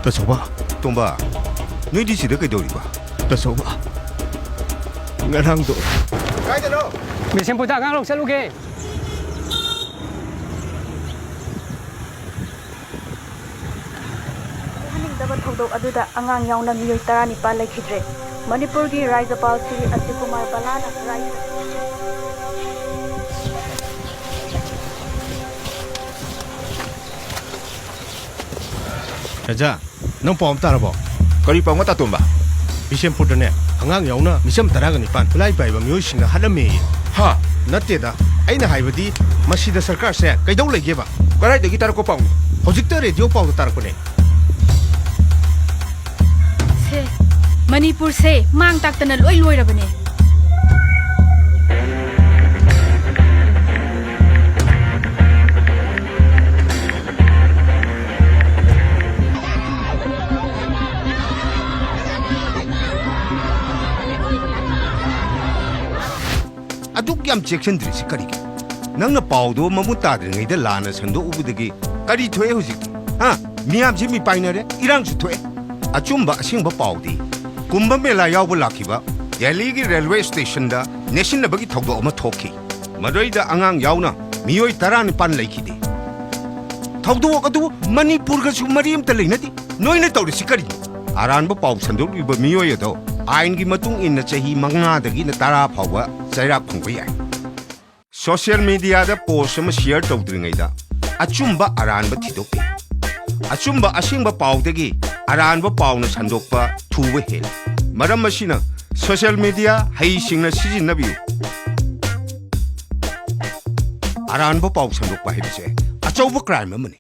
Tasoba, ꯇꯣꯝꯕ ꯅꯣꯏꯗꯤ ꯁꯤꯗ ꯀꯩꯗꯧꯔꯤꯕ tasoba. Ngarang do. ꯀꯥꯏꯗꯅꯣ ꯕꯤꯁꯦꯝꯄꯨꯔꯗ ꯑꯉꯥꯡ ꯂꯧ ꯆꯠꯂꯨꯒꯦ ꯍꯟꯅꯤꯡꯗꯕ ꯊꯧꯗꯣꯛ ꯑꯗꯨꯗ ꯑꯉꯥꯡ ꯌꯥꯎꯅ ꯃꯤꯑꯣꯏ 19 ꯂꯩꯈꯤꯗ꯭ꯔꯦ ꯃꯅꯤꯄꯨꯔꯒꯤ ꯔꯥꯖ꯭ꯌꯄꯥꯜ Shri ꯑꯁꯤꯀꯨꯃꯥꯔ ꯕꯥꯂꯥꯅ Raja, nang pom tarabo. ꯀꯔꯤ ꯄꯥꯎ ꯉꯇ ꯇꯣꯝꯕ Bisempurdane, angang yauna misam taragani lai baiba myoisinga halame. ꯍꯥ Natteda, aina haibadi masida sarkar se kaidau legeba. ꯀꯔꯥꯏꯗꯒꯤ ꯇꯥꯔꯛꯄ ꯄꯥꯎꯅꯣ Hojikta radio pau tarakune. ꯁꯦ ꯃꯅꯤꯄꯨꯔꯁꯦ ꯃꯥꯡ ꯇꯥꯛꯇꯅ ꯂꯣꯏ ꯂꯣꯏꯔꯕꯅꯦ ꯑꯗꯨꯛ ꯌꯥꯝ ꯆꯦꯛꯁꯤꯟꯗ꯭ꯔꯤꯁꯤ ꯀꯔꯤꯒꯤ ꯅꯪꯅ ꯄꯥꯎꯗꯣ ꯃꯃꯨꯠ ꯇꯥꯗ꯭ꯔꯤꯉꯩꯗ ꯂꯥꯟꯅ ꯁꯟꯗꯣꯛꯎꯕꯗꯒꯤ ꯀꯔꯤ ꯊꯣꯛꯑꯦ ꯍꯧꯖꯤꯛꯇꯤ ꯍꯥ ꯃꯤꯌꯥꯝꯁꯤ ꯃꯤ ꯄꯥꯏꯅꯔꯦ ꯏꯔꯥꯡꯁꯨ ꯊꯣꯛꯑꯦ ꯑꯆꯨꯝꯕ ꯑꯁꯦꯡꯕ ꯄꯥꯎꯗꯤ ꯀꯨꯝꯚ ꯃꯦꯂꯥ ꯌꯥꯎꯕ ꯂꯥꯛꯈꯤꯕ ꯗꯦꯜꯂꯤꯒꯤ ꯔꯦꯜꯋꯦ ꯁ꯭ꯇꯦꯁꯟꯗ ꯅꯦꯠꯁꯤꯟꯅꯕꯒꯤ ꯊꯧꯗꯣꯛ ꯑꯃ ꯊꯣꯛꯈꯤ ꯃꯗꯨꯏꯗ ꯑꯉꯥꯡ ꯌꯥꯎꯅ ꯃꯤꯑꯣꯏ 19 ꯂꯩꯈꯤꯗꯦ ꯊꯧꯗꯣꯛ ꯑꯗꯨ ꯃꯅꯤꯄꯨꯔꯒꯁꯨ ꯃꯔꯤ ꯑꯃꯇ ꯂꯩꯅꯗꯦ ꯅꯣꯏꯅ ꯇꯧꯔꯤꯁꯤ ꯀꯔꯤꯅꯣ ꯑꯔꯥꯟꯕ ꯄꯥꯎ ꯁꯟꯗꯣꯛꯂꯤꯕ ꯃꯤꯑꯣꯏ ꯑꯗꯣ आयन की मतुंग इन चाही 5 तारा फाउबा चैराक खुंबा याय सोशल मीडिया दा पोस्ट अमा शेयर तौद्रिङैदा अचुम्बा अरानबा थिदोक्के अचुम्बा असिंबा पाउदगी अरानबा पाउना संदोक्पा थुबा हेल मरम मसिना सोशल मीडिया हई सिंगना सिजिनबियु अरानबा पाउ संदोक्पा हेबसे अचौबा क्राइम अमनि